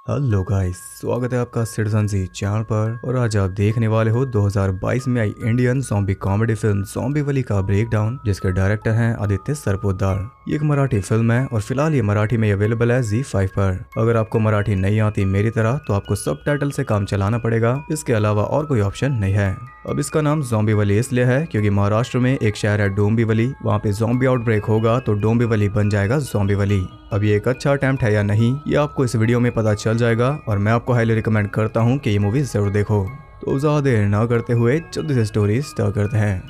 Hello guys, स्वागत है आपका सिटीजन जी चैनल पर। और आज आप देखने वाले हो 2022 में आई Indian zombie comedy film Zombivli का ब्रेकडाउन, जिसके डायरेक्टर हैं आदित्य सरपोतदार। ये एक मराठी फिल्म है और फिलहाल ये मराठी में अवेलेबल है ZEE5 पर। अगर आपको मराठी नहीं आती मेरी तरह तो आपको सबटाइटल से काम चलाना पड़ेगा, इसके अलावा और कोई ऑप्शन नहीं है। अब इसका नाम ज़ॉम्बी वली इसलिए है क्योंकि महाराष्ट्र में एक शहर है डोंबिवली, वहाँ पे ज़ॉम्बी आउटब्रेक होगा तो डोंबिवली बन जाएगा ज़ॉम्बी वली। अब ये एक अच्छा अटेम्प्ट है या नहीं, ये आपको इस वीडियो में पता चल जाएगा और मैं आपको हाईली रिकमेंड करता हूँ कि ये मूवी जरूर देखो। तो ज़्यादा देर ना करते हुए जल्दी से स्टोरी स्टार्ट करते हैं।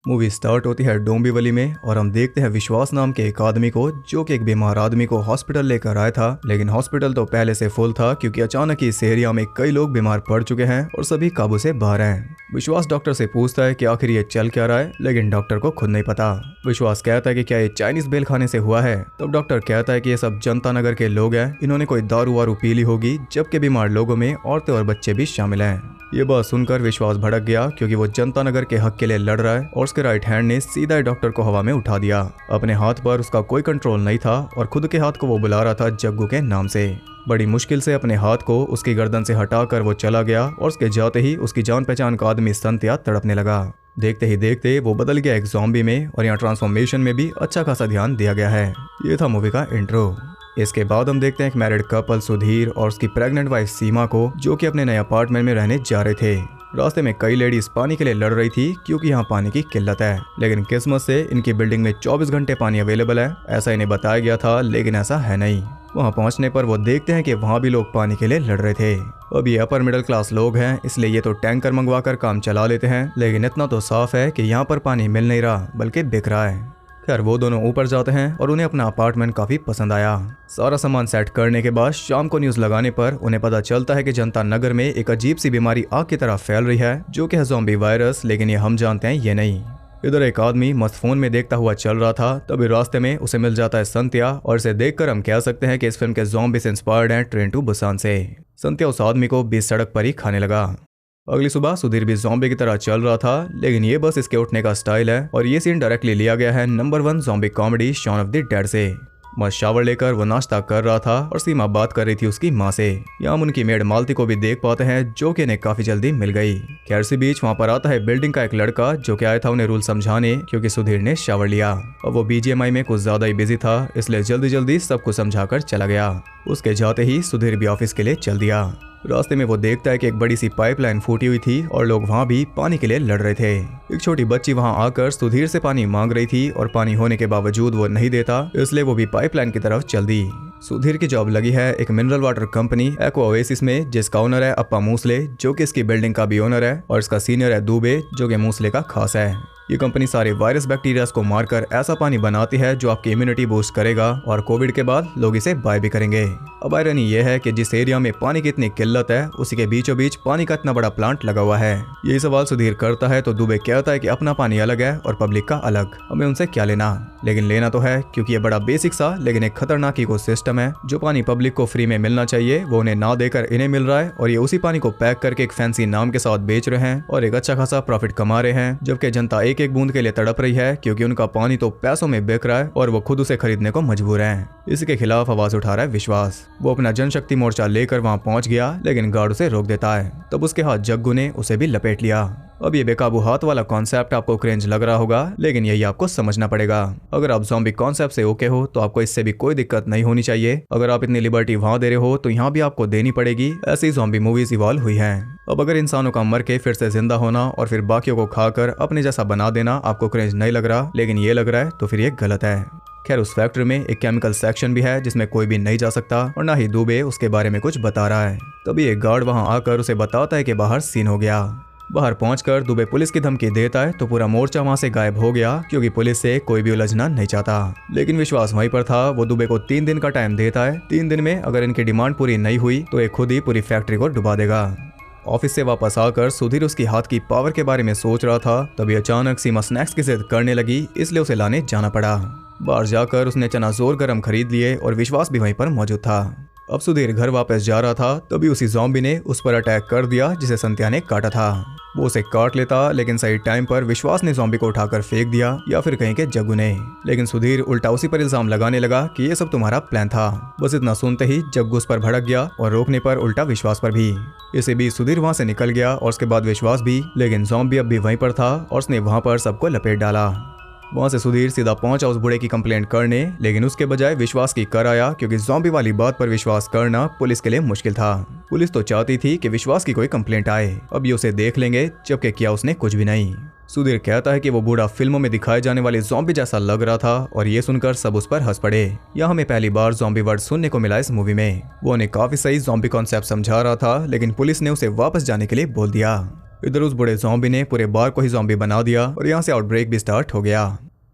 मूवी स्टार्ट होती है डोंबिवली में और हम देखते हैं विश्वास नाम के एक आदमी को, जो कि एक बीमार आदमी को हॉस्पिटल लेकर आया था। लेकिन हॉस्पिटल तो पहले से फुल था क्योंकि अचानक ही इस एरिया में कई लोग बीमार पड़ चुके हैं और सभी काबू से बाहर हैं। विश्वास डॉक्टर से पूछता है कि आखिर ये चल क्या रहा है, लेकिन डॉक्टर को खुद नहीं पता। विश्वास कहता है कि क्या ये चाइनीज बेल खाने से हुआ है। तब डॉक्टर कहता है कि ये सब जनता नगर के लोग हैं, इन्होंने कोई दारू वारू पी ली होगी, जबकि बीमार लोगों में औरतें और बच्चे भी शामिल हैं। ये बात सुनकर विश्वास भड़क गया क्योंकि वो जनता नगर के हक के लिए लड़ रहा है और उसके राइट हैंड ने सीधा डॉक्टर को हवा में उठा दिया। अपने हाथ पर उसका कोई कंट्रोल नहीं था और खुद के हाथ को वो बुला रहा था जग्गू के नाम से। बड़ी मुश्किल से अपने हाथ को उसकी गर्दन से हटाकर वो चला गया और उसके जाते ही उसकी जान पहचान का आदमी संत्या तड़पने लगा। देखते ही देखते वो बदल गया एक ज़ॉम्बी में और यहाँ ट्रांसफॉर्मेशन में भी अच्छा खासा ध्यान दिया गया है। ये था मूवी का इंट्रो। इसके बाद हम देखते हैं एक मैरिड कपल सुधीर और उसकी प्रेग्नेंट वाइफ सीमा को, जो कि अपने नए अपार्टमेंट में रहने जा रहे थे। रास्ते में कई लेडीज पानी के लिए लड़ रही थी क्योंकि यहाँ पानी की किल्लत है, लेकिन किस्मत से इनकी बिल्डिंग में 24 घंटे पानी अवेलेबल है, ऐसा इन्हें बताया गया था, लेकिन ऐसा है नहीं। वहाँ पहुँचने पर वो देखते हैं कि वहाँ भी लोग पानी के लिए लड़ रहे थे। अब ये अपर मिडिल क्लास लोग हैं, इसलिए ये तो टैंकर मंगवा कर काम चला लेते हैं, लेकिन इतना तो साफ है कि यहाँ पर पानी मिल नहीं रहा बल्कि बिक रहा है। खैर वो दोनों ऊपर जाते हैं और उन्हें अपना अपार्टमेंट काफी पसंद आया। सारा सामान सेट करने के बाद शाम को न्यूज लगाने पर उन्हें पता चलता है कि जनता नगर में एक अजीब सी बीमारी आग की तरह फैल रही है, जो कि है ज़ॉम्बी वायरस, लेकिन ये हम जानते हैं ये नहीं। इधर एक आदमी मस्त फोन में देखता हुआ चल रहा था, तभी रास्ते में उसे मिल जाता है संत्या और इसे देखकर हम कह सकते हैं कि इस फिल्म के ज़ॉम्बी से इंस्पायर्ड है ट्रेन टू बुसान से। संत्या उस आदमी को बीच सड़क पर ही खाने लगा। अगली सुबह सुधीर भी ज़ॉम्बी की तरह चल रहा था, लेकिन ये बस इसके उठने का स्टाइल है और ये सीन डायरेक्टली लिया गया है number 1 zombie comedy Shaun of the Dead से। मस्त शावर लेकर वो नाश्ता कर रहा था और सीमा बात कर रही थी उसकी माँ से। यहाँ हम उनकी मेड मालती को भी देख पाते हैं, जो कि इन्हें काफी जल्दी मिल गई। खैर इसी बीच वहाँ पर आता है बिल्डिंग का एक लड़का, जो कि आया था उन्हें रूल समझाने, क्योंकि सुधीर ने शावर लिया और वो BGMI में कुछ ज्यादा ही बिजी था, इसलिए जल्दी जल्दी सब कुछ समझाकर चला गया। उसके जाते ही सुधीर भी ऑफिस के लिए चल दिया। रास्ते में वो देखता है कि एक बड़ी सी पाइपलाइन फूटी हुई थी और लोग वहाँ भी पानी के लिए लड़ रहे थे। एक छोटी बच्ची वहाँ आकर सुधीर से पानी मांग रही थी और पानी होने के बावजूद वो नहीं देता, इसलिए वो भी पाइपलाइन की तरफ चल दी। सुधीर की जॉब लगी है एक mineral water company aqua oasis में, जिसका ओनर है अप्पा मूसले, जो कि इसकी बिल्डिंग का भी ओनर है, और इसका सीनियर है दुबे, जो कि मूसले का खास है। ये कंपनी सारे वायरस बैक्टीरियाज को मारकर ऐसा पानी बनाती है जो आपकी इम्यूनिटी बूस्ट करेगा और कोविड के बाद लोग इसे बाय भी करेंगे। अब आयरनी ये है कि जिस एरिया में पानी की इतनी किल्लत है, उसी के बीचों बीच पानी का इतना बड़ा प्लांट लगा हुआ है। यही सवाल सुधीर करता है तो दुबे कहता है कि अपना पानी अलग है और पब्लिक का अलग, हमें उनसे क्या लेना। लेकिन लेना तो है, क्योंकि ये बड़ा बेसिक सा लेकिन एक खतरनाक इकोसिस्टम है। जो पानी पब्लिक को फ्री में मिलना चाहिए वो उन्हें ना देकर इन्हें मिल रहा है, और ये उसी पानी को पैक करके एक फैंसी नाम के साथ बेच रहे हैं और एक अच्छा खासा प्रॉफिट कमा रहे हैं, जबकि जनता एक एक बूंद के लिए तड़प रही है, क्योंकि उनका पानी तो पैसों में बिक रहा है और वो खुद उसे खरीदने को मजबूर हैं। इसके खिलाफ आवाज उठा रहा है विश्वास। वो अपना जनशक्ति मोर्चा लेकर वहां पहुंच गया, लेकिन गार्ड उसे रोक देता है। तब उसके हाथ जग्गू ने उसे भी लपेट लिया। अब ये बेकाबू हाथ वाला कॉन्सेप्ट आपको क्रेंज लग रहा होगा, लेकिन यही आपको समझना पड़ेगा। अगर आप ज़ॉम्बी कॉन्सेप्ट से ओके हो तो आपको इससे भी कोई दिक्कत नहीं होनी चाहिए। अगर आप इतनी लिबर्टी वहां दे रहे हो तो यहाँ भी आपको देनी पड़ेगी। ऐसी ज़ॉम्बी मूवीज इवॉल्व हुई हैं। अब अगर इंसानों का मर के फिर से जिंदा होना और फिर बाकियों को खाकर अपने जैसा बना देना आपको क्रेंज नहीं लग रहा, लेकिन ये लग रहा है, तो फिर ये गलत है। खैर उस फैक्ट्री में एक केमिकल सेक्शन भी है जिसमें कोई भी नहीं जा सकता और ना ही दुबे उसके बारे में कुछ बता रहा है। तभी एक गार्ड वहां आकर उसे बताता है कि बाहर सीन हो गया। बाहर पहुंचकर दुबे पुलिस की धमकी देता है तो पूरा मोर्चा वहां से गायब हो गया, क्योंकि पुलिस से कोई भी उलझना नहीं चाहता। लेकिन विश्वास वहीं पर था। वो दुबे को 3 दिन का टाइम देता है। 3 दिन में अगर इनकी डिमांड पूरी नहीं हुई तो ये खुद ही पूरी फैक्ट्री को डुबा देगा। ऑफिस से वापस आकर सुधीर उसकी हाथ की पावर के बारे में सोच रहा था, तभी अचानक सीमा स्नैक्स की जिद करने लगी, इसलिए उसे लाने जाना पड़ा। बाहर जाकर उसने चना जोर गरम खरीद लिए और विश्वास भी वहीं पर मौजूद था। अब सुधीर घर वापस जा रहा था, तभी उसी ज़ॉम्बी ने उस पर अटैक कर दिया जिसे संध्या ने काटा था। वो उसे काट लेता, लेकिन सही टाइम पर विश्वास ने ज़ॉम्बी को उठाकर फेंक दिया, या फिर कहीं के जग्गू ने। लेकिन सुधीर उल्टा उसी पर इल्जाम लगाने लगा कि ये सब तुम्हारा प्लान था। बस इतना सुनते ही जग्गू उस पर भड़क गया और रोकने पर उल्टा विश्वास पर भी। इसे भी सुधीर वहां से निकल गया और उसके बाद विश्वास भी, लेकिन ज़ॉम्बी अब भी वहीं पर था और उसने वहां पर सबको लपेट डाला। वहां से सुधीर सीधा पहुंचा उस बूढ़े की कंप्लेंट करने, लेकिन उसके बजाय विश्वास की कर आया, क्योंकि ज़ॉम्बी वाली बात पर विश्वास करना पुलिस के लिए मुश्किल था। पुलिस तो चाहती थी कि विश्वास की कोई कंप्लेंट आए, अब ये उसे देख लेंगे, जबकि किया उसने कुछ भी नहीं। सुधीर कहता है कि वो बूढ़ा फिल्मों में दिखाए जाने वाले ज़ॉम्बी जैसा लग रहा था, और ये सुनकर सब उस पर हंस पड़े। यह हमें पहली बार ज़ॉम्बी वर्ड सुनने को मिला इस मूवी में। वो उन्हें काफी सही ज़ॉम्बी कॉन्सेप्ट समझा रहा था, लेकिन पुलिस ने उसे वापस जाने के लिए बोल दिया। इधर उस बूढ़े ज़ॉम्बी ने पूरे बार को ही ज़ॉम्बी बना दिया और यहाँ से आउटब्रेक भी स्टार्ट हो गया।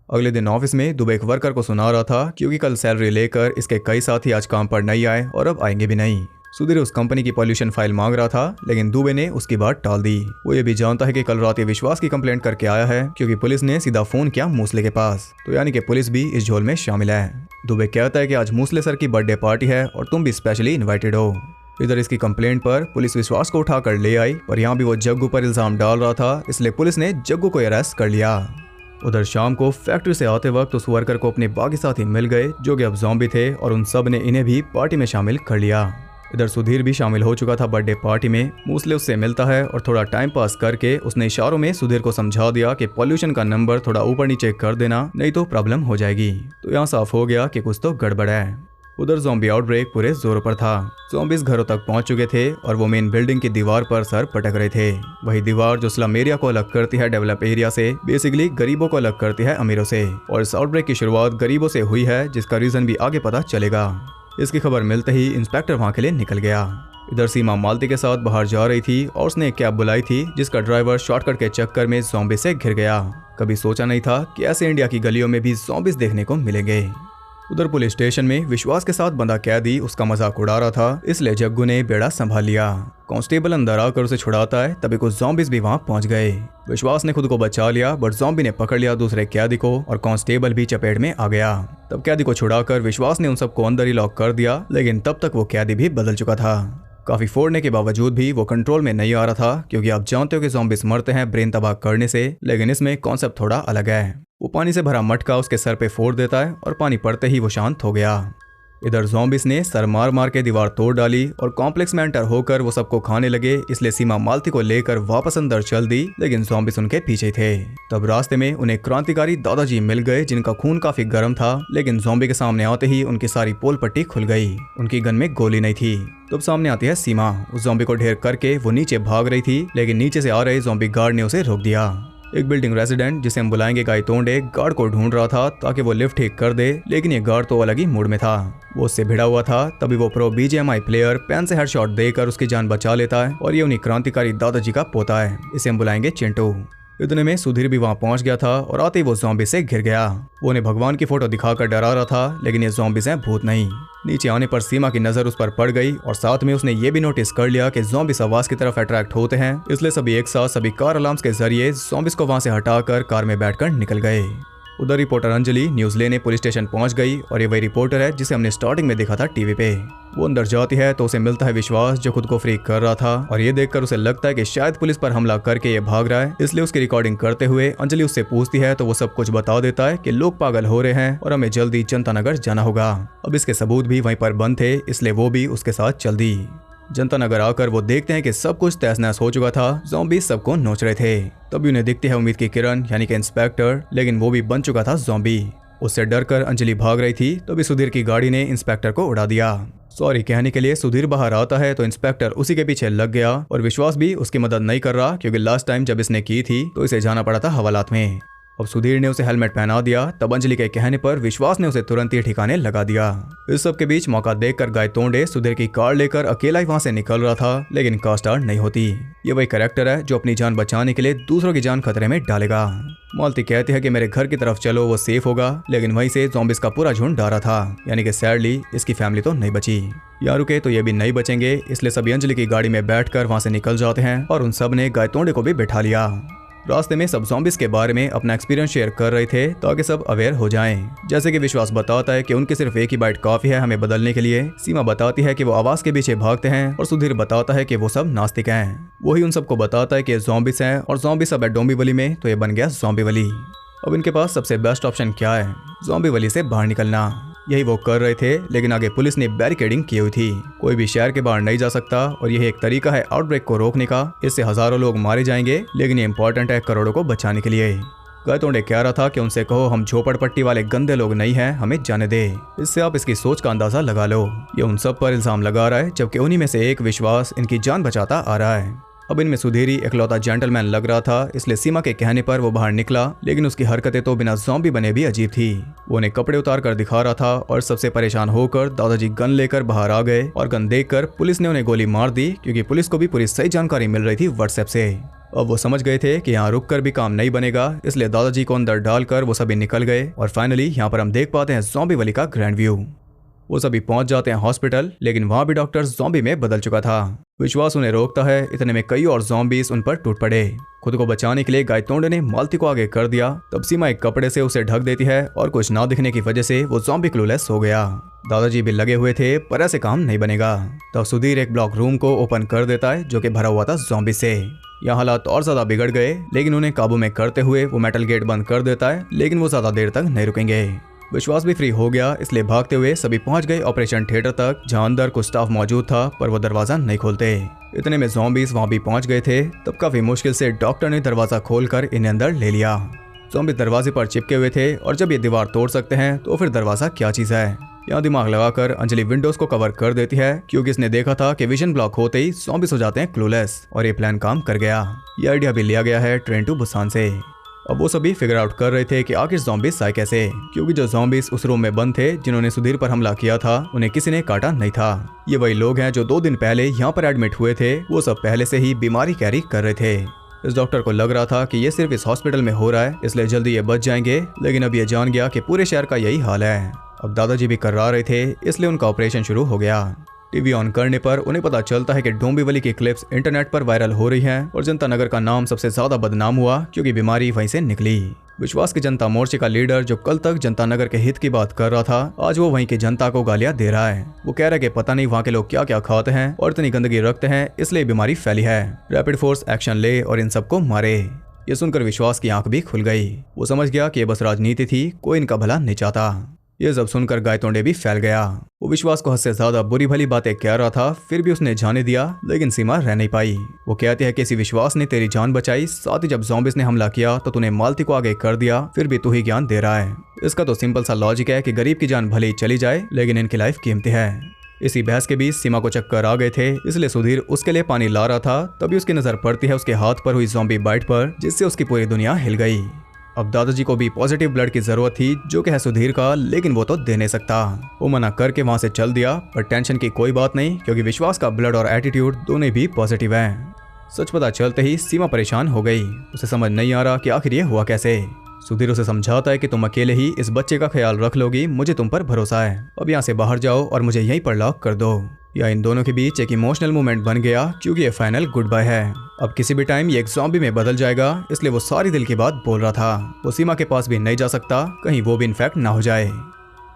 अगले दिन ऑफिस में दुबे एक वर्कर को सुना रहा था, क्योंकि कल सैलरी लेकर इसके कई साथी आज काम पर नहीं आए और अब आएंगे भी नहीं। सुधीर उस कंपनी की पॉल्यूशन फाइल मांग रहा था, लेकिन दुबे ने उसकी बात टाल दी। वो ये भी जानता है कि कल रात ये विश्वास की कंप्लेंट करके आया है, क्योंकि पुलिस ने सीधा फोन किया मूसले के पास, तो यानी कि पुलिस भी इस झोल में शामिल है। दुबे कहता है कि आज मूसले सर की बर्थडे पार्टी है और तुम भी स्पेशली इन्वाइटेड हो। इधर इसकी कंप्लेंट पर पुलिस विश्वास को उठाकर ले आई, और यहाँ भी वो जग्गू पर इल्जाम डाल रहा था, इसलिए पुलिस ने जग्गू को अरेस्ट कर लिया। उधर शाम को फैक्ट्री से आते वक्त उस वर्कर को अपने बाकी साथी मिल गए, जो कि अब ज़ॉम्बी थे, और उन सब ने इन्हें भी पार्टी में शामिल कर लिया। इधर सुधीर भी शामिल हो चुका था बर्थडे पार्टी में। मूसले उससे मिलता है और थोड़ा टाइम पास करके उसने इशारों में सुधीर को समझा दिया कि पॉल्यूशन का नंबर थोड़ा ऊपर नीचे कर देना, नहीं तो प्रॉब्लम हो जाएगी। तो यहाँ साफ हो गया कि कुछ तो गड़बड़ है। उधर ज़ॉम्बी आउटब्रेक पूरे जोरों पर था। ज़ॉम्बीज़ घरों तक पहुंच चुके थे और वो मेन बिल्डिंग की दीवार पर सर पटक रहे थे। वही दीवार जो स्लम एरिया को अलग करती है डेवलप एरिया से, बेसिकली गरीबों को अलग करती है अमीरों से। और इस आउटब्रेक की शुरुआत गरीबों से हुई है, जिसका रीजन भी आगे पता चलेगा। इसकी खबर मिलते ही इंस्पेक्टर वहाँ के लिए निकल गया। इधर सीमा मालती के साथ बाहर जा रही थी और उसने एक कैब बुलाई थी, जिसका ड्राइवर शॉर्टकट के चक्कर में ज़ॉम्बी से घिर गया। कभी सोचा नहीं था कि ऐसे इंडिया की गलियों में भी ज़ॉम्बीज़ देखने को मिलेंगे। उधर पुलिस स्टेशन में विश्वास के साथ बंदा कैदी उसका मजाक उड़ा रहा था, इसलिए जग्गू ने बेड़ा संभाल लिया। कांस्टेबल अंदर आकर उसे छुड़ाता है, तभी कुछ ज़ॉम्बीज़ भी वहां पहुंच गए। विश्वास ने खुद को बचा लिया, बट ज़ॉम्बी ने पकड़ लिया दूसरे कैदी को और कांस्टेबल भी चपेट में आ गया। तब कैदी को छुड़ाकर विश्वास ने उन सबको अंदर ही लॉक कर दिया, लेकिन तब तक वो कैदी भी बदल चुका था। काफी फोड़ने के बावजूद भी वो कंट्रोल में नहीं आ रहा था, क्योंकि आप जानते हो कि ज़ॉम्बीज़ मरते हैं ब्रेन तबाह करने से, लेकिन इसमें कॉन्सेप्ट थोड़ा अलग है। वो पानी से भरा मटका उसके सर पे फोड़ देता है और पानी पड़ते ही वो शांत हो गया। इधर ज़ॉम्बीज़ ने सर मार मार के दीवार तोड़ डाली और कॉम्प्लेक्स में एंटर होकर वो सबको खाने लगे, इसलिए सीमा मालती को लेकर वापस अंदर चल दी, लेकिन ज़ॉम्बीज़ उनके पीछे थे। तब रास्ते में उन्हें क्रांतिकारी दादाजी मिल गए, जिनका खून काफी गर्म था, लेकिन ज़ॉम्बी के सामने आते ही उनकी सारी पोल पट्टी खुल गई। उनकी गन में गोली नहीं थी। तब सामने आती है सीमा। उस ज़ॉम्बी को ढेर करके वो नीचे भाग रही थी, लेकिन नीचे से आ रहे ज़ॉम्बी गार्ड ने उसे रोक दिया। एक बिल्डिंग रेजिडेंट, जिसे हम बुलाएंगे गायतोंडे, गार्ड को ढूंढ रहा था ताकि वो लिफ्ट ठीक कर दे, लेकिन ये गार्ड तो अलग ही मूड में था। वो उससे भिड़ा हुआ था। तभी वो प्रो BGMI प्लेयर पेन से हेडशॉट देकर उसकी जान बचा लेता है, और ये उन्हीं क्रांतिकारी दादाजी का पोता है। इसे हम बुलाएंगे चिंटू। इतने में सुधीर भी वहां पहुंच गया था और आते ही वो ज़ॉम्बी से घिर गया। वो उन्हें भगवान की फोटो दिखाकर डरा रहा था, लेकिन ये ज़ॉम्बीज़ हैं, भूत नहीं। नीचे आने पर सीमा की नजर उस पर पड़ गई और साथ में उसने ये भी नोटिस कर लिया कि ज़ॉम्बीज़ आवाज की तरफ अट्रैक्ट होते हैं, इसलिए सभी एक साथ सभी कार अलार्म्स के जरिए ज़ॉम्बीज़ को वहां से हटाकर कार में बैठकर निकल गए। उधर रिपोर्टर अंजलि न्यूज लेने पुलिस स्टेशन पहुंच गई, और ये वही रिपोर्टर है जिसे हमने स्टार्टिंग में देखा था टीवी पे। वो अंदर जाती है तो उसे मिलता है विश्वास, जो खुद को फ्री कर रहा था, और ये देखकर उसे लगता है कि शायद पुलिस पर हमला करके ये भाग रहा है, इसलिए उसकी रिकॉर्डिंग करते हुए अंजलि उससे पूछती है तो वो सब कुछ बता देता है कि लोग पागल हो रहे हैं और हमें जल्दी जनता नगर जाना होगा। अब इसके सबूत भी वहीं पर बंद थे, इसलिए वो भी उसके साथ चल दी। जनता नगर आकर वो देखते हैं कि सब कुछ तहस नहस हो चुका था। ज़ॉम्बी सबको नोच रहे थे। तभी उन्हें दिखती है उम्मीद की किरण, यानी कि इंस्पेक्टर, लेकिन वो भी बन चुका था ज़ॉम्बी। उससे डरकर अंजलि भाग रही थी, तभी सुधीर की गाड़ी ने इंस्पेक्टर को उड़ा दिया। सॉरी कहने के लिए सुधीर बाहर आता है तो इंस्पेक्टर उसी के पीछे लग गया, और विश्वास भी उसकी मदद नहीं कर रहा, क्योंकि लास्ट टाइम जब इसने की थी तो इसे जाना पड़ा था हवालात में। अब सुधीर ने उसे हेलमेट पहना दिया, तब अंजलि के कहने पर विश्वास ने उसे तुरंत ही ठिकाने लगा दिया। इस सब के बीच मौका देखकर गायतोंडे सुधीर की कार लेकर अकेला ही वहां से निकल रहा था, लेकिन कार स्टार्ट नहीं होती। ये वही कैरेक्टर है जो अपनी जान बचाने के लिए दूसरों की जान खतरे में डालेगा। मालती कहती है कि मेरे घर की तरफ चलो, वो सेफ होगा, लेकिन वहीं से ज़ॉम्बीज़ का पूरा झुंड आ रहा था, यानी कि सैडली इसकी फैमिली तो नहीं बची। यहाँ रुके तो ये भी नहीं बचेंगे, इसलिए सभी अंजलि की गाड़ी में बैठकर वहां से निकल जाते हैं, और उन सब ने गायतोंडे को भी बैठा लिया। रास्ते में सब ज़ॉम्बीज के बारे में अपना एक्सपीरियंस शेयर कर रहे थे ताकि सब अवेयर हो जाएं। जैसे कि विश्वास बताता है कि उनके सिर्फ एक ही बाइट काफी है हमें बदलने के लिए। सीमा बताती है कि वो आवाज के पीछे भागते हैं और सुधीर बताता है कि वो सब नास्तिक हैं। वही उन सबको बताता है कि ज़ॉम्बीज हैं और ज़ॉम्बी सब है डोंबिवली में, तो ये बन गया ज़ॉम्बीवली। अब इनके पास सबसे बेस्ट ऑप्शन क्या है? ज़ॉम्बीवली से बाहर निकलना। यही वो कर रहे थे, लेकिन आगे पुलिस ने बैरिकेडिंग की हुई थी। कोई भी शहर के बाहर नहीं जा सकता और यही एक तरीका है आउटब्रेक को रोकने का। इससे हजारों लोग मारे जाएंगे, लेकिन ये इंपॉर्टेंट है करोड़ों को बचाने के लिए। गायतोंडे कह रहा था कि उनसे कहो हम झोपड़पट्टी वाले गंदे लोग नहीं हैं, हमें जाने दे। इससे आप इसकी सोच का अंदाजा लगा लो। ये उन सब पर इल्जाम लगा रहा है, जबकि उन्हीं में से एक विश्वास इनकी जान बचाता आ रहा है। अब इनमें सुधीर ही इकलौता जेंटलमैन लग रहा था, इसलिए सीमा के कहने पर वो बाहर निकला, लेकिन उसकी हरकतें तो बिना ज़ॉम्बी बने भी अजीब थी। वो उन्हें कपड़े उतार कर दिखा रहा था और सबसे परेशान होकर दादाजी गन लेकर बाहर आ गए और गन देखकर पुलिस ने उन्हें गोली मार दी, क्योंकि पुलिस को भी पूरी सही जानकारी मिल रही थी व्हाट्सएप से। अब वो समझ गए थे कि यहाँ रुक कर भी काम नहीं बनेगा, इसलिए दादाजी को अंदर डालकर वो सभी निकल गए। और फाइनली यहाँ पर हम देख पाते हैं ज़ॉम्बीवली का ग्रैंड व्यू। वो सभी पहुंच जाते हैं हॉस्पिटल, लेकिन वहां भी डॉक्टर ज़ॉम्बी में बदल चुका था। विश्वास उन्हें रोकता है, इतने में कई और ज़ॉम्बीज उन पर टूट पड़े। खुद को बचाने के लिए गायतोंडे ने मालती को आगे कर दिया। तब सीमा एक कपड़े से उसे ढक देती है और कुछ ना दिखने की वजह से वो ज़ॉम्बी क्लूलेस हो गया। दादाजी भी लगे हुए थे, पर ऐसे काम नहीं बनेगा। तब सुधीर एक ब्लॉक रूम को ओपन कर देता है, जो कि भरा हुआ था ज़ॉम्बी से। यहाँ हालात और ज्यादा बिगड़ गए, लेकिन उन्हें काबू में करते हुए वो मेटल गेट बंद कर देता है, लेकिन वो ज्यादा देर तक नहीं रुकेंगे। विश्वास भी फ्री हो गया, इसलिए भागते हुए सभी पहुंच गए ऑपरेशन थिएटर तक, जहां अंदर कुछ स्टाफ मौजूद था, पर वो दरवाजा नहीं खोलते। इतने में ज़ॉम्बीज वहां भी पहुंच गए थे। तब काफी मुश्किल से डॉक्टर ने दरवाजा खोलकर इन्हें अंदर ले लिया। ज़ॉम्बी दरवाजे पर चिपके हुए थे, और जब ये दीवार तोड़ सकते हैं तो फिर दरवाजा क्या चीज है। यहाँ दिमाग लगाकर अंजलि विंडोज को कवर कर देती है, क्योंकि इसने देखा था कि विजन ब्लॉक होते ही ज़ॉम्बीज हो जाते हैं क्लूलेस, और ये प्लान काम कर गया। ये आइडिया भी लिया गया है ट्रेन टू बुसान से। अब वो सभी फिगर आउट कर रहे थे कि आखिर ज़ॉम्बीज आए कैसे, क्योंकि जो ज़ॉम्बीज उस रूम में बंद थे जिन्होंने सुधीर पर हमला किया था, उन्हें किसी ने काटा नहीं था। ये वही लोग हैं जो 2 दिन पहले यहाँ पर एडमिट हुए थे। वो सब पहले से ही बीमारी कैरी कर रहे थे। इस डॉक्टर को लग रहा था कि ये सिर्फ इस हॉस्पिटल में हो रहा है, इसलिए जल्दी ये बच जाएंगे, लेकिन अब ये जान गया कि पूरे शहर का यही हाल है। अब दादाजी भी करवा रहे थे, इसलिए उनका ऑपरेशन शुरू हो गया। टीवी ऑन करने पर उन्हें पता चलता है कि डोंबिवली की क्लिप्स इंटरनेट पर वायरल हो रही हैं, और जनता नगर का नाम सबसे ज्यादा बदनाम हुआ, क्योंकि बीमारी वहीं से निकली। विश्वास के जनता मोर्चे का लीडर, जो कल तक जनता नगर के हित की बात कर रहा था, आज वो वहीं की जनता को गालियां दे रहा है। वो कह रहा है कि पता नहीं वहाँ के लोग क्या क्या खाते हैं और इतनी गंदगी रखते हैं, इसलिए बीमारी फैली है। रैपिड फोर्स एक्शन ले और इन सबको मारे। ये सुनकर विश्वास की आंख भी खुल गई। वो समझ गया कि ये बस राजनीति थी, कोई इनका भला नहीं चाहता। ये सब सुनकर गायतोंडे भी फैल गया। वो विश्वास को हद से ज्यादा बुरी भली बातें कह रहा था, फिर भी उसने जाने दिया, लेकिन सीमा रह नहीं पाई। वो कहती है कि इसी विश्वास ने तेरी जान बचाई, साथ ही जब ज़ॉम्बीज ने हमला किया तो तूने मालती को आगे कर दिया, फिर भी तू ही ज्ञान दे रहा है। इसका तो सिंपल सा लॉजिक है कि गरीब की जान भले ही चली जाए, लेकिन इनकी लाइफ कीमती है। इसी बहस के बीच सीमा को चक्कर आ गए थे, इसलिए सुधीर उसके लिए पानी ला रहा था। तभी उसकी नजर पड़ती है उसके हाथ पर हुई ज़ॉम्बी बाइट पर, जिससे उसकी पूरी दुनिया हिल गई। अब दादाजी को भी पॉजिटिव ब्लड की जरूरत थी, जो कि है सुधीर का, लेकिन वो तो दे नहीं सकता। वो मना करके वहां से चल दिया, पर टेंशन की कोई बात नहीं, क्योंकि विश्वास का ब्लड और एटीट्यूड दोनों भी पॉजिटिव हैं। सच पता चलते ही सीमा परेशान हो गई। उसे समझ नहीं आ रहा कि आखिर ये हुआ कैसे। सुधीर उसे समझाता है कि तुम अकेले ही इस बच्चे का ख्याल रख लोगी, मुझे तुम पर भरोसा है। अब यहाँ से बाहर जाओ और मुझे यहीं पर लॉक कर दो। या इन दोनों के बीच एक इमोशनल मोमेंट बन गया, क्योंकि ये फाइनल गुड बाय है। अब किसी भी टाइम ये एक ज़ॉम्बी में बदल जाएगा, इसलिए वो सारी दिल की बात बोल रहा था। वो सीमा के पास भी नहीं जा सकता, कहीं वो भी इन्फेक्ट ना हो जाए।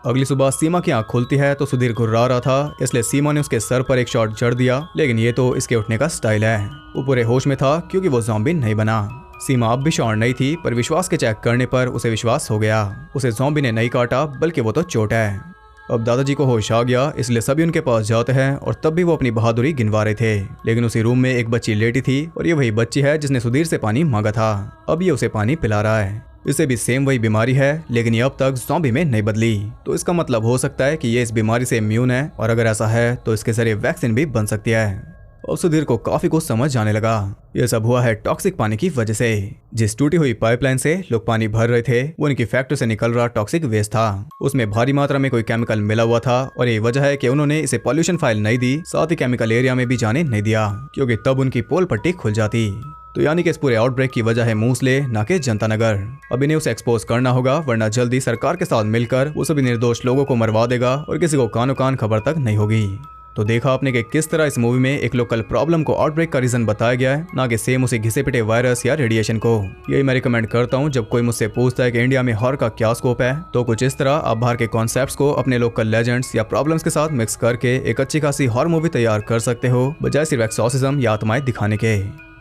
अगली सुबह सीमा की आंख खुलती है तो सुधीर घुर्रा रहा था, इसलिए सीमा ने उसके सर पर एक शॉट जड़ दिया, लेकिन ये तो इसके उठने का स्टाइल है। वो पूरे होश में था, क्योंकि वो ज़ॉम्बी नहीं बना। सीमा अब भी श्योर नहीं थी, पर विश्वास के चेक करने पर उसे विश्वास हो गया। उसे ज़ॉम्बी ने नहीं काटा, बल्कि वो तो चोट है। अब दादाजी को होश आ गया, इसलिए सभी उनके पास जाते हैं, और तब भी वो अपनी बहादुरी गिनवा रहे थे। लेकिन उसी रूम में एक बच्ची लेटी थी, और ये वही बच्ची है जिसने सुधीर से पानी मांगा था। अब ये उसे पानी पिला रहा है। इसे भी सेम वही बीमारी है, लेकिन ये अब तक ज़ॉम्बी में नहीं बदली। तो इसका मतलब हो सकता है कि ये इस बीमारी से इम्यून है, और अगर ऐसा है तो इसके जरिए वैक्सीन भी बन सकती है। और सुधीर को काफी कुछ समझ जाने लगा। यह सब हुआ है टॉक्सिक पानी की वजह से। जिस टूटी हुई पाइपलाइन से लोग पानी भर रहे थे, वो उनकी फैक्ट्री से निकल रहा टॉक्सिक वेस्ट था। उसमें भारी मात्रा में कोई केमिकल मिला हुआ था, और यही वजह है कि उन्होंने इसे पॉल्यूशन फाइल नहीं दी, साथ ही केमिकल एरिया में भी जाने नहीं दिया, क्योंकि तब उनकी पोल पट्टी खुल जाती। तो यानी कि इस पूरे आउटब्रेक की वजह है मूसले, ना कि जनता नगर। अब इन्हें उसे एक्सपोज करना होगा, वरना जल्दी सरकार के साथ मिलकर वो सभी निर्दोष लोगों को मरवा देगा, और किसी को कानो कान खबर तक नहीं होगी। तो देखा आपने कि किस तरह इस मूवी में एक लोकल प्रॉब्लम को आउटब्रेक का रीजन बताया गया है, ना कि सेम उसे घिसे पिटे वायरस या रेडिएशन को। यही मैं रिकमेंड करता हूँ जब कोई मुझसे पूछता है कि इंडिया में हॉरर का क्या स्कोप है, तो कुछ इस तरह आप बाहर के कॉन्सेप्ट्स को अपने लोकल लेजेंड्स या प्रॉब्लम्स के साथ मिक्स करके एक अच्छी खासी हॉरर मूवी तैयार कर सकते हो, बजाय सिर्फ एक्सॉर्सिज्म या आत्माएं दिखाने के।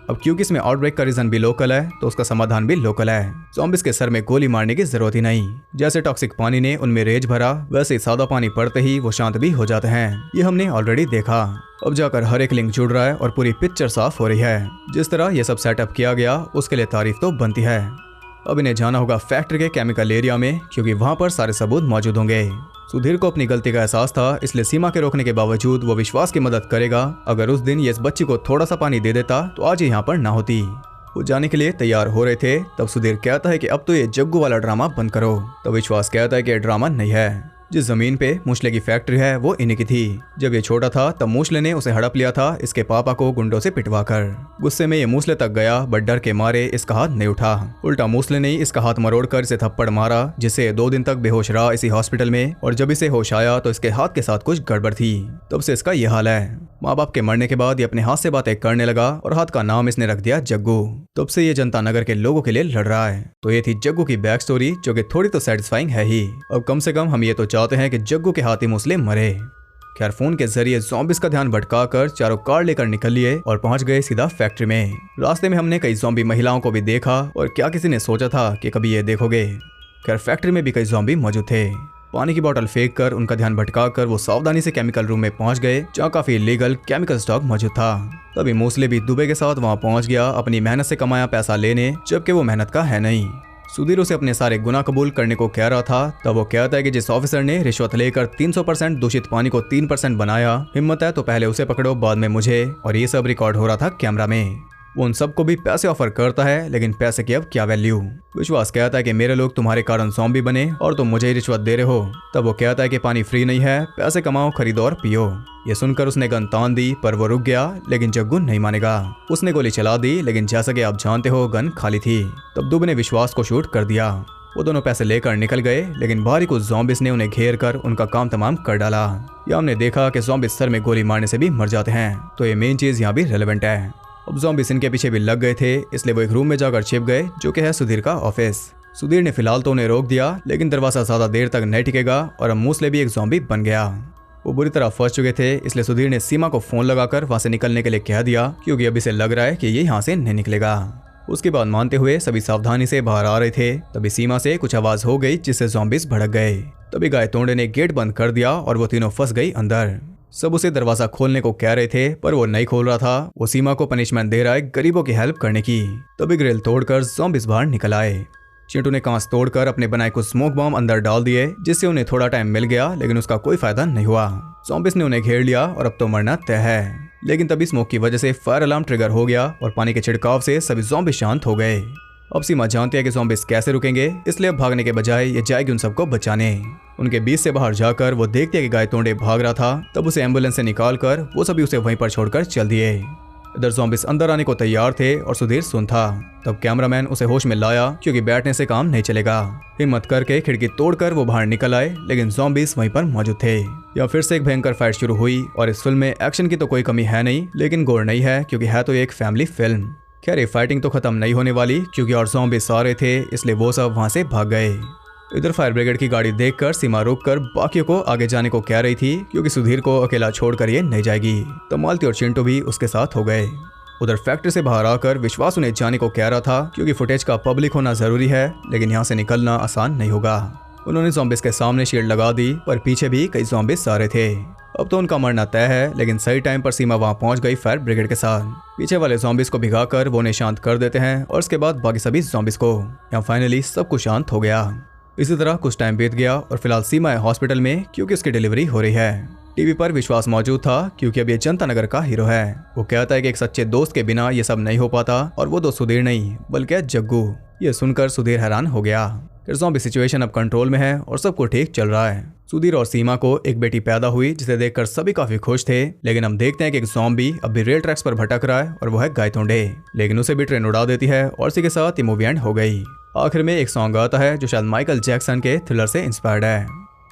अब क्योंकि इसमें आउटब्रेक का रीजन भी लोकल है, तो उसका समाधान भी लोकल है। ज़ॉम्बिस के सर में गोली मारने की जरूरत ही नहीं। जैसे टॉक्सिक पानी ने उनमें रेज भरा, वैसे ही सादा पानी पड़ते ही वो शांत भी हो जाते हैं। ये हमने ऑलरेडी देखा। अब जाकर हर एक लिंक जुड़ रहा है और पूरी पिक्चर साफ हो रही है। जिस तरह ये सब सेटअप किया गया, उसके लिए तारीफ तो बनती है। अब इन्हें जाना होगा फैक्ट्री के केमिकल एरिया में, क्योंकि वहां पर सारे सबूत मौजूद होंगे। सुधीर को अपनी गलती का एहसास था, इसलिए सीमा के रोकने के बावजूद वो विश्वास की मदद करेगा। अगर उस दिन ये इस बच्ची को थोड़ा सा पानी दे देता तो आज ये यहाँ पर ना होती। वो जाने के लिए तैयार हो रहे थे, तब सुधीर कहता है कि अब तो ये जग्गू वाला ड्रामा बंद करो। तो विश्वास कहता है कि ये ड्रामा नहीं है। जिस जमीन पे मूसले की फैक्ट्री है वो इन्हीं की थी। जब ये छोटा था तब मूसले ने उसे हड़प लिया था, इसके पापा को गुंडों से पिटवा कर। गुस्से में ये मूसले तक गया, बट डर के मारे इसका हाथ नहीं उठा। उल्टा मूसले ने इसका हाथ मरोड़ कर इसे थप्पड़ मारा, जिससे 2 दिन तक बेहोश रहा इसी हॉस्पिटल में। और जब इसे होश आया तो इसके हाथ के साथ कुछ गड़बड़ थी। तब से इसका यह हाल है। माँ बाप के मरने के बाद ये अपने हाथ से बातें करने लगा और हाथ का नाम इसने रख दिया जग्गू। तब से ये जनता नगर के लोगों के लिए लड़ रहा है। तो ये थी जग्गू की बैक स्टोरी, जो कि थोड़ी तो सेटिस्फाइंग है ही। अब कम से कम हम ये तो चाहते हैं कि जग्गू के हाथी मूसले मरे। खैर, फोन के जरिए ज़ॉम्बिस का ध्यान भटकाकर चारों कार लेकर निकल लिए और पहुंच गए सीधा फैक्ट्री में। रास्ते में हमने कई ज़ॉम्बी महिलाओं को भी देखा, और क्या किसी ने सोचा था कि कभी ये देखोगे। खैर, फैक्ट्री में भी कई ज़ॉम्बी मौजूद थे। पानी की बोतल फेंक कर उनका ध्यान भटकाकर वो सावधानी से केमिकल रूम में पहुंच गए, जहाँ काफी इलीगल केमिकल स्टॉक मौजूद था। तभी मूसले भी दुबे के साथ वहां पहुंच गया, अपनी मेहनत से कमाया पैसा लेने, जबकि वो मेहनत का है नहीं। सुधीर उसे अपने सारे गुनाह कबूल करने को कह रहा था। तब वो कहता है कि जिस ऑफिसर ने रिश्वत लेकर 300% दूषित पानी को 3% बनाया, हिम्मत है तो पहले उसे पकड़ो, बाद में मुझे। और ये सब रिकॉर्ड हो रहा था कैमरा में। वो उन सबको भी पैसे ऑफर करता है, लेकिन पैसे की अब क्या वैल्यू। विश्वास कहता है कि मेरे लोग तुम्हारे कारण ज़ॉम्बी बने और तुम मुझे ही रिश्वत दे रहे हो। तब वो कहता है कि पानी फ्री नहीं है, पैसे कमाओ, खरीदो और पियो। ये सुनकर उसने गन तान दी, पर वो रुक गया, लेकिन जग्गू नहीं मानेगा। उसने गोली चला दी, लेकिन जैसा कि आप जानते हो गन खाली थी। तब दुबे ने विश्वास को शूट कर दिया। वो दोनों पैसे लेकर निकल गए, लेकिन बाहरी कुछ ज़ॉम्बिस ने उन्हें घेर कर उनका काम तमाम कर डाला। या हमने देखा कि ज़ॉम्बिस सर में गोली मारने से भी मर जाते हैं, तो ये मेन चीज यहाँ भी रेलेवेंट है। अब ज़ॉम्बिस इनके पीछे भी लग गए थे, इसलिए वो एक रूम में जाकर छिप गए, जो कि है सुधीर का ऑफिस। सुधीर ने फिलहाल तो उन्हें रोक दिया, लेकिन दरवाजा ज्यादा देर तक नहीं टिकेगा और अब मूसले भी एक ज़ॉम्बी बन गया। वो बुरी तरह फंस चुके थे, इसलिए सुधीर ने सीमा को फोन लगाकर वहां से निकलने के लिए कह दिया, क्योंकि अभी से लग रहा है कि ये यहाँ से नहीं निकलेगा। उसकी बात मानते हुए सभी सावधानी से बाहर आ रहे थे। तभी सीमा से कुछ आवाज हो गई, जिससे ज़ॉम्बिस भड़क गए। तभी गाय तोंडे ने गेट बंद कर दिया और वो तीनों फंस गई अंदर। सब उसे दरवाजा खोलने को कह रहे थे, पर वो नहीं खोल रहा था। वो सीमा को पनिशमेंट दे रहा है गरीबों की हेल्प करने की। तभी ग्रिल तोड़कर ज़ॉम्बिस बाहर निकल आए। चिंटू ने कांच तोड़कर अपने बनाए कुछ स्मोक बॉम्ब अंदर डाल दिए, जिससे उन्हें थोड़ा टाइम मिल गया, लेकिन उसका कोई फायदा नहीं हुआ। ज़ॉम्बिस ने उन्हें घेर लिया और अब तो मरना तय है। लेकिन तभी स्मोक की वजह से फायर अलार्म ट्रिगर हो गया और पानी के छिड़काव से सभी ज़ॉम्बिस शांत हो गए। अब सीमा जानती है कि ज़ॉम्बिस कैसे रुकेंगे, इसलिए अब भागने के बजाय ये जाएगी उन सबको बचाने। उनके बीच से बाहर जाकर वो देखती है कि गाय तोंडे भाग रहा था। तब उसे एम्बुलेंस से निकालकर वो सभी उसे वहीं पर छोड़कर चल दिए। इधर ज़ॉम्बिस अंदर आने को तैयार थे और सुधीर सुन था। तब कैमरामैन उसे होश में लाया, क्योंकि बैठने से काम नहीं चलेगा। हिम्मत करके खिड़की तोड़कर वो बाहर निकल आए, लेकिन ज़ॉम्बिस वहीं पर मौजूद थे। या फिर से एक भयंकर फाइट शुरू हुई। और इस फिल्म में एक्शन की तो कोई कमी है नहीं, लेकिन गोर नहीं है, क्योंकि है तो एक फैमिली फिल्म। खैर, ये फाइटिंग तो खत्म नहीं होने वाली, क्योंकि और ज़ॉम्बिस आ रहे थे, इसलिए वो सब वहां से भाग गए। इधर फायर ब्रिगेड की गाड़ी देखकर सीमा रुककर बाकियों को आगे जाने को कह रही थी, क्योंकि सुधीर को अकेला छोड़कर ये नहीं जाएगी। तो मालती और चिंटू भी उसके साथ हो गए। उधर फैक्ट्री से बाहर आकर विश्वास उन्हें जाने को कह रहा था, क्योंकि फुटेज का पब्लिक होना जरूरी है, लेकिन यहाँ से निकलना आसान नहीं होगा। उन्होंने ज़ॉम्बिस के सामने शील्ड लगा दी, पर पीछे भी कई ज़ॉम्बिस आ रहे थे। अब तो उनका मरना तय है, लेकिन सही टाइम पर सीमा वहां पहुंच गई फायर ब्रिगेड के साथ। पीछे वाले ज़ॉम्बिस को भिगाकर वो उन्हें शांत कर देते हैं, और उसके बाद बाकी सभी ज़ॉम्बिस को। यहाँ फाइनली सब कुछ शांत हो गया। इसी तरह कुछ टाइम बीत गया और फिलहाल सीमा है हॉस्पिटल में, क्योंकि उसकी डिलीवरी हो रही है। टीवी पर विश्वास मौजूद था, क्योंकि अब ये जनता नगर का हीरो है। वो कहता है कि एक सच्चे दोस्त के बिना ये सब नहीं हो पाता, और वो दोस्त सुधीर नहीं बल्कि जग्गू। ये सुनकर सुधीर हैरान हो गया। ज़ॉम्बी सिचुएशन अब कंट्रोल में है और सब कुछ ठीक चल रहा है। सुधीर और सीमा को एक बेटी पैदा हुई, जिसे देखकर सभी काफी खुश थे। लेकिन हम देखते हैं कि एक ज़ॉम्बी अब भी रेल ट्रैक्स पर भटक रहा है, और वो है गाय तोंडे। लेकिन उसे भी ट्रेन उड़ा देती है, और इसी के साथ ये मूवी एंड हो गई। आखिर में एक सॉन्ग आता है, जो शायद माइकल जैक्सन के थ्रिलर से इंस्पायर्ड है।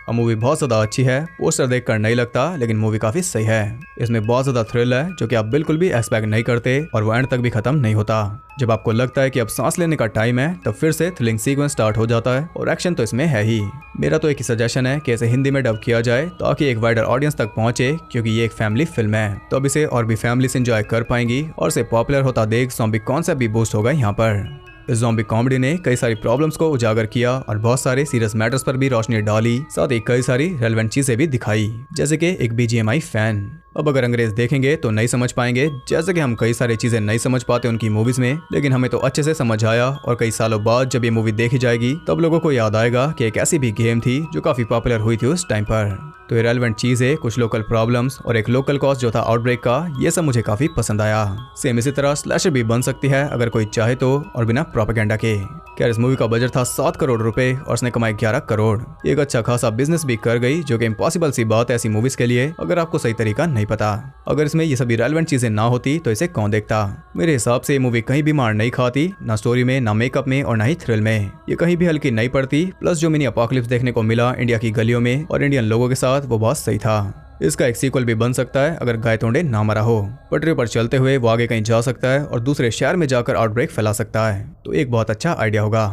अब मूवी बहुत ज्यादा अच्छी है, पोस्टर देखकर नहीं लगता, लेकिन मूवी काफी सही है। इसमें बहुत ज्यादा थ्रिल है जो कि आप बिल्कुल भी एक्सपेक्ट नहीं करते और वो एंड तक भी खत्म नहीं होता। जब आपको लगता है कि अब सांस लेने का टाइम है तब फिर से थ्रिलिंग सीक्वेंस स्टार्ट हो जाता है और एक्शन तो इसमें है ही। मेरा तो एक ही सजेशन है कि इसे हिंदी में डब किया जाए ताकि एक वाइडर ऑडियंस तक पहुंचे, क्योंकि ये एक फैमिली फिल्म है, तो अब इसे और भी फैमिलीज एंजॉय कर पाएंगी और इसे पॉपुलर होता देख ज़ॉम्बी कॉन्सेप्ट भी बूस्ट होगा यहाँ पर। इस ज़ॉम्बी कॉमेडी ने कई सारी प्रॉब्लम्स को उजागर किया और बहुत सारे सीरियस मैटर्स पर भी रोशनी डाली, साथ ही कई सारी रेलेवेंट चीजें भी दिखाई, जैसे कि एक BGMI फैन। अब अगर अंग्रेज देखेंगे तो नहीं समझ पाएंगे, जैसे कि हम कई सारी चीजें नहीं समझ पाते उनकी मूवीज में, लेकिन हमें तो अच्छे से समझ आया और कई सालों बाद जब ये मूवी देखी जाएगी तब लोगों को याद आएगा कि एक ऐसी भी गेम थी जो काफी पॉपुलर हुई थी उस टाइम पर। तो ये रेलेवेंट चीजें, कुछ लोकल प्रॉब्लम्स और एक लोकल कॉज जो था आउटब्रेक का, ये सब मुझे काफी पसंद आया। सेम इसी तरह स्लैशर भी बन सकती है अगर कोई चाहे तो, और बिना प्रोपेगेंडा के। क्या इस मूवी का बजट था 7 करोड़ रुपए और उसने कमाई 11 करोड़। एक अच्छा खासा बिजनेस भी कर गई, जो कि इम्पॉसिबल सी बात है ऐसी मूवीज के लिए अगर आपको सही तरीका नहीं पता। अगर इसमें ये सभी रेलेवेंट चीजें ना होती तो इसे कौन देखता। मेरे हिसाब से ये मूवी कहीं भी मार नहीं खाती, ना स्टोरी में, ना मेकअप में और ना ही थ्रिल में। ये कहीं भी हल्की नहीं पड़ती। प्लस जो मिनी अपोकलिप्स देखने को मिला इंडिया की गलियों में और इंडियन लोगों के साथ, वो बहुत सही था। इसका एक सीक्वल भी बन सकता है अगर गायतोंडे ना मरा हो। पटरी पर चलते हुए वो आगे कहीं जा सकता है और दूसरे शहर में जाकर आउटब्रेक फैला सकता है, तो एक बहुत अच्छा आइडिया होगा।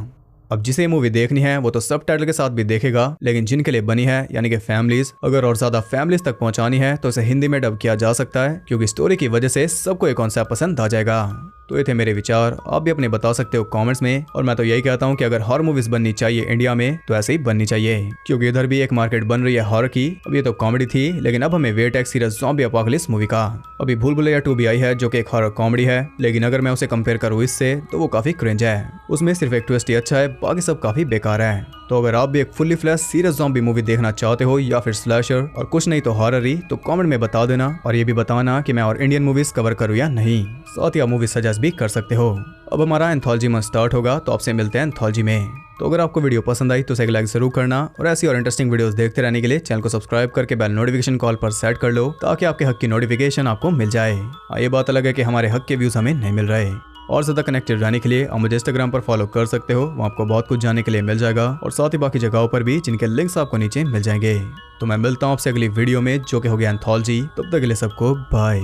अब जिसे मूवी देखनी है वो तो सबटाइटल के साथ भी देखेगा, लेकिन जिनके लिए बनी है यानी कि फैमिलीज, अगर और ज्यादा फैमिलीज तक पहुंचानी है तो इसे हिंदी में डब किया जा सकता है, क्योंकि स्टोरी की वजह से सबको एक कॉन्सेप्ट पसंद आ जाएगा। तो ये थे मेरे विचार, आप भी अपने बता सकते हो कमेंट्स में। और मैं तो यही कहता हूँ कि अगर हॉरर मूवीज बननी चाहिए इंडिया में तो ऐसे ही बननी चाहिए, क्योंकि इधर भी एक मार्केट बन रही है हॉरर की। अब ये तो कॉमेडी थी, लेकिन अब हमें वेट है सीरियस ज़ॉम्बी अपोकलिप्स मूवी का। अभी भूल भुलैया 2 भी आई है जो कि एक हॉरर कॉमेडी है, लेकिन अगर मैं उसे कंपेयर करूँ इससे तो वो काफी क्रिंज है। उसमें सिर्फ एक ट्विस्ट ही अच्छा है, बाकी सब काफी बेकार है। तो अगर आप भी एक fully flash serious zombie movie देखना चाहते हो या फिर स्लैशर और कुछ नहीं तो हॉरर ही, तो कमेंट में बता देना और ये भी बताना कि मैं और इंडियन मूवीज कवर करूँ या नहीं। साथ ही आप मूवी सजेस्ट भी कर सकते हो। अब हमारा एंथोलॉजी मंथ स्टार्ट होगा, तो आपसे मिलते हैं एंथोलॉजी में। तो अगर आपको वीडियो पसंद आई तो इसे एक लाइक जरूर करना और ऐसी और इंटरेस्टिंग वीडियोस देखते रहने के लिए चैनल को सब्सक्राइब करके बेल नोटिफिकेशन कॉल पर सेट कर लो, ताकि आपके हक की नोटिफिकेशन आपको मिल जाए। ये बात अलग है कि हमारे हक के व्यूज हमें नहीं मिल रहे। और ज़्यादा कनेक्टेड रहने के लिए आप मुझे इंस्टाग्राम पर फॉलो कर सकते हो, वहाँ आपको बहुत कुछ जानने के लिए मिल जाएगा, और साथ ही बाकी जगहों पर भी जिनके लिंक्स आपको नीचे मिल जाएंगे। तो मैं मिलता हूँ आपसे अगली वीडियो में जो कि हो गया एंथोलॉजी। तब तक के लिए सबको बाय।